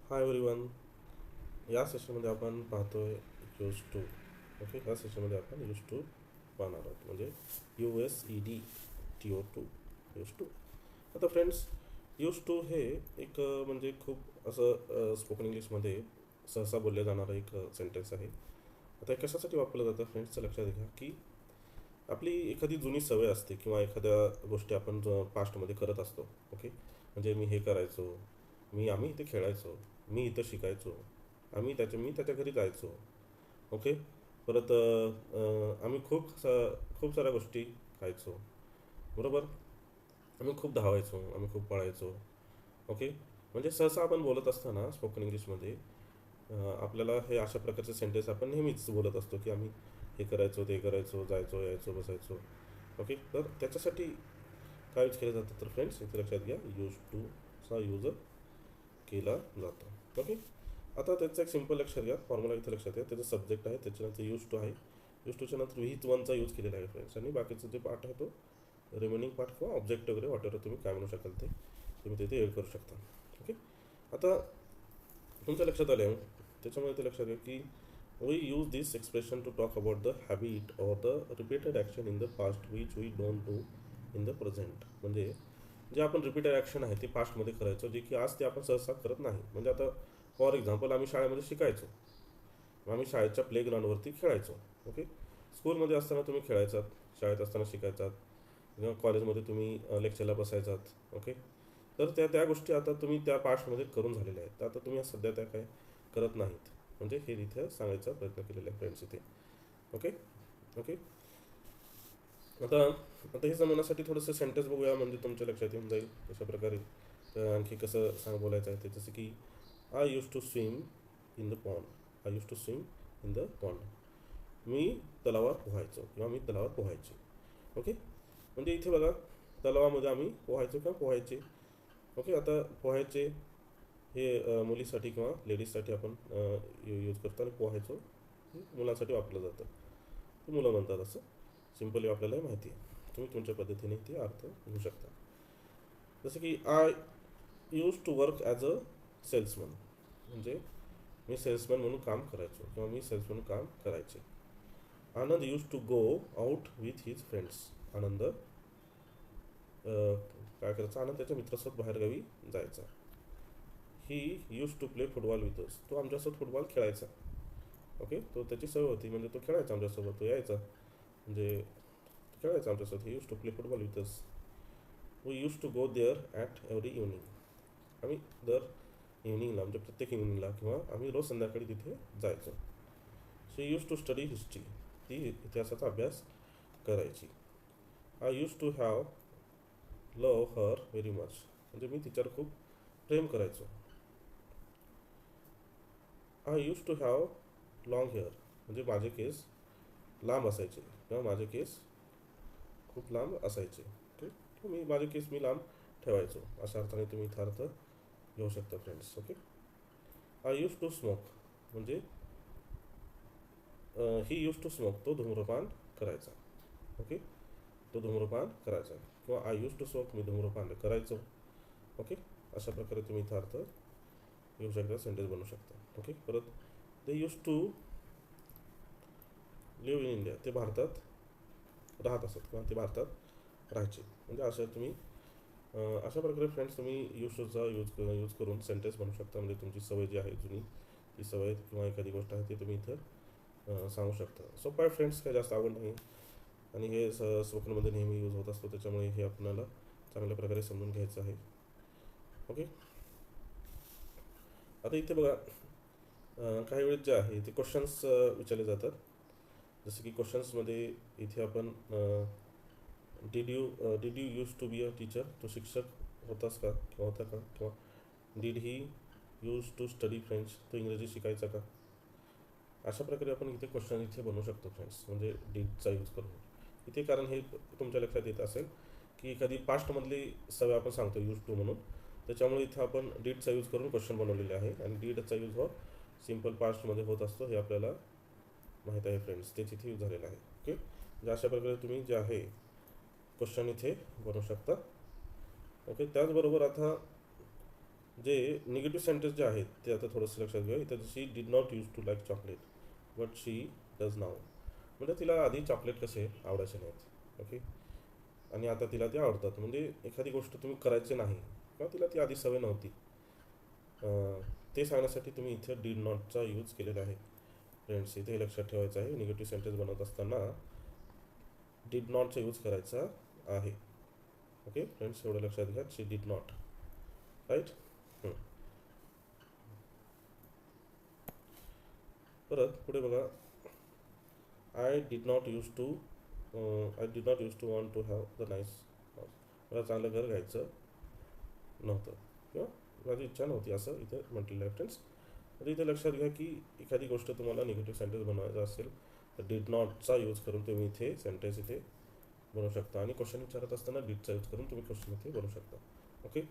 Hi everyone. या सेशनमध्ये आपण पाहतोय यूज टू. ओके, या सेशनमध्ये आपण यूज टू पाहणार आहोत, म्हणजे USED TO2 यूज टू. आता फ्रेंड्स, यूज टू हे एक म्हणजे खूप असं स्पोकन इंग्लिशमध्ये सहसा बोललं जाणारं एक सेंटेन्स आहे. आता हे कशासाठी वापरलं जातं फ्रेंड्सचं लक्षात घ्या की आपली एखादी जुनी सवय असते किंवा एखाद्या गोष्टी आपण पास्टमध्ये करत असतो. ओके, म्हणजे मी हे करायचो, आम्ही इथे खेळायचो, मी इथं शिकायचो, मी त्याच्या घरी जायचो. ओके, परत आम्ही खूप साऱ्या गोष्टी खायचो, बरोबर. आम्ही खूप धावायचो, आम्ही खूप पळायचो. ओके, म्हणजे सहसा आपण बोलत असताना स्पोकन इंग्लिशमध्ये आपल्याला हे अशा प्रकारचे सेंटेन्स आपण नेहमीच बोलत असतो की आम्ही हे करायचो, ते करायचो, जायचो, यायचो, बसायचो. ओके, तर त्याच्यासाठी काय यूज केलं जातं तर फ्रेंड्स इथे लक्षात घ्या, यूज टूचा यूज केला जातो. ओके, आता त्याचं एक सिंपल लक्षात घ्या, फॉर्म्युला इथे लक्षात घ्या. त्याचं सब्जेक्ट आहे, त्याच्यानंतर यूज टू आहे, यूज टूच्या नंतर व्हीच वनचा यूज केलेला आहे फ्रेंड्स, आणि बाकीचं जे पार्ट आहे तो रिमेनिंग पार्ट किंवा ऑब्जेक्ट वगैरे वॉटेवर तुम्ही काय म्हणू शकाल ते तुम्ही तिथे एड करू शकता. ओके, आता तुमच्या लक्षात आलं त्याच्यामुळे ते लक्षात घ्या की we use this expression to talk about the habit or the repeated action in the past which we don't do in the present. म्हणजे जे आपण रिपीटेड ॲक्शन आहे ते पास्टमध्ये करायचो, जे की आज ते आपण सहसा करत नाही. म्हणजे आता फॉर एक्झाम्पल आम्ही शाळेमध्ये शिकायचो, आम्ही शाळेच्या प्लेग्राऊंडवरती खेळायचो. ओके, स्कूलमध्ये असताना तुम्ही खेळायचात, शाळेत असताना शिकायचात, किंवा कॉलेजमध्ये तुम्ही लेक्चरला बसायचात. ओके, तर त्या गोष्टी आता तुम्ही त्या पास्टमध्ये करून झालेल्या आहेत, तर आता तुम्ही सध्या त्या काय करत नाहीत. म्हणजे हे इथे सांगायचा प्रयत्न केलेला आहे फ्रेंड्स इथे. ओके. ओके, आता आता हे जमवण्यासाठी थोडंसं सेंटेन्स बघूया, म्हणजे तुमच्या लक्षात येऊन जाईल कशा प्रकारे आणखी कसं बोलायचं आहे ते. जसं की I use to swim in the pond. I use to swim in the pond. मी तलावात पोहायचो किंवा मी तलावात पोहायचे. ओके, म्हणजे इथे बघा, तलावामध्ये आम्ही पोहायचो किंवा पोहायचे. ओके, आता पोहायचे हे मुलीसाठी किंवा लेडीजसाठी आपण यूज करतो, आणि पोहायचो हे मुलांसाठी वापरलं जातं, ते मुलं म्हणतात असं सिम्पली आपल्याला माहिती आहे. तुम्ही तुमच्या पद्धतीने ते अर्थ घेऊ शकता. जसं की I use to work as a salesman. म्हणजे मी सेल्समॅन म्हणून काम करायचो किंवा मी सेल्स म्हणून काम करायचे. Anand use to go out with his friends. Anand काय करायचा, आनंद त्याच्या मित्रासोबत बाहेरगावी जायचा. He use to play football with us. तो आमच्यासोबत फुटबॉल खेळायचा. ओके, तो त्याची सवय होती, म्हणजे तो खेळायचा आमच्यासोबत, तो यायचा, म्हणजे खेळायचा आमच्यासोबत. He use to play football with us. We use to go there at every evening. आम्ही दर इव्हनिंगला, म्हणजे प्रत्येक इव्हनिंगला किंवा आम्ही रोज संध्याकाळी तिथे जायचो. She use to study history. ती इतिहासाचा अभ्यास करायची. I use to have love her very much. म्हणजे मी तिच्यावर खूप प्रेम करायचो. I use to have long hair. म्हणजे माझे केस लांब असायचे किंवा माझे केस खूप लांब असायचे. ओके, तर माझे केस मी लांब ठेवायचो, अशा अर्थाने तुम्ही इथं अर्थ घेऊ शकता friends. Okay, I use to smoke. म्हणजे ही यूज टू स्मोक. तो धूम्रपान करायचा. ओके, तो धूम्रपान करायचा, किंवा आय यूज टू स्मोक, मी धूम्रपान करायचो. ओके, अशा प्रकारे तुम्ही इथं अर्थ घेऊ शकता, सेंटेन्स बनवू शकता. ओके, परत they use to live in India. ते भारतात राहत असत किंवा ते भारतात राहायचे. म्हणजे असं तुम्ही अशा प्रकारे फ्रेंड्स तुम्ही यूज टूचा यूज करून सेंटेन्स बनवू शकता. म्हणजे तुमची सवय जी आहे जुनी, ती सवय किंवा एखादी गोष्ट आहे ती तुम्ही इथं सांगू शकता. सोपं आहे फ्रेंड्स, काय जास्त आवड नाही, आणि हे स्पोकनमध्ये नेहमी यूज होत असतो, त्याच्यामुळे हे आपल्याला चांगल्या प्रकारे समजून घ्यायचं आहे. ओके, आता इथे बघा, काही वेळेस जे आहे ते क्वेश्चन्स विचारले जातात. जसं की क्वेश्चन्समध्ये इथे आपण did you use to be a teacher. तो शिक्षक होतास का किंवा होता का, किंवा did he use to study French. तो इंग्रजी शिकायचा का. अशा प्रकारे आपण इथे क्वेश्चन इथे बनवू शकतो फ्रेंड्स, म्हणजे डीडचा यूज करून इथे. कारण हे तुमच्या लक्षात येत असेल की एखादी पास्टमधली सवय आपण सांगतो यूज टू म्हणून, त्याच्यामुळे इथं आपण डीडचा यूज करून क्वेश्चन बनवलेले आहे, आणि डीडचा यूज हो सिम्पल पास्टमध्ये होत असतो, हे आपल्याला माहीत आहे फ्रेंड्स, तेच इथे यूज झालेलं आहे. ओके, म्हणजे अशा प्रकारे तुम्ही जे आहे क्वेश्चन इथे बनवू शकता. ओके, त्याचबरोबर आता जे निगेटिव्ह सेंटेन्स जे आहेत ते आता थोडंसं लक्षात घ्या. इथं she did not use to like chocolate but she does now. म्हणजे तिला आधी चॉकलेट कसे आवडायचे नाहीत, ओके, आणि आता तिला ते आवडतात. म्हणजे एखादी गोष्ट तुम्ही करायची नाही किंवा तिला ती आधी सवय नव्हती, ते सांगण्यासाठी तुम्ही इथे डिड नॉटचा यूज केलेला आहे. फ्रेंड्स इथे हे लक्षात ठेवायचं आहे, निगेटिव्ह सेंटेन्स बनवत असताना डिड नॉटचा यूज करायचा आहे. ओके फ्रेंड्स, एवढं लक्षात घ्या. She did not, right. परत पुढे बघा. I did not use to want to have the nice house. मला चांगलं घर घ्यायचं नव्हतं किंवा माझी इच्छा नव्हती, असं इथे म्हटलेलं आहे फ्रेंड्स. तर इथे लक्षात घ्या की एखादी गोष्ट तुम्हाला निगेटिव्ह सेंटेन्स बनवायचा असेल तर डिड नॉटचा यूज करून तुम्ही इथे सेंटेन्स इथे बनवू शकता, आणि क्वेश्चन विचारत असताना डिडचा यूज करून तुम्ही क्वेश्चन इथे बनवू शकता. ओके,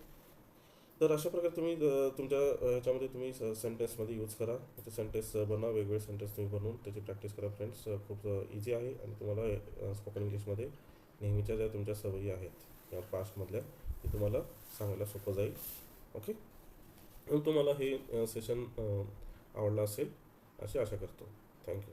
तर अशा प्रकारे तुम्ही तुमच्या ह्याच्यामध्ये तुम्ही सेंटेन्समध्ये यूज करा. त्याचे सेंटेन्स बनवा, वेगवेगळे सेंटेन्स तुम्ही बनवून त्याची प्रॅक्टिस करा फ्रेंड्स. खूप इझी आहे आणि तुम्हाला स्पोकन इंग्लिशमध्ये नेहमीच्या ज्या तुमच्या सवयी आहेत या पास्टमधल्या ते तुम्हाला सांगायला सोपं जाईल. ओके, तुम्हाला हे सेशन आवडलं असेल अशी आशा करतो. थँक्यू.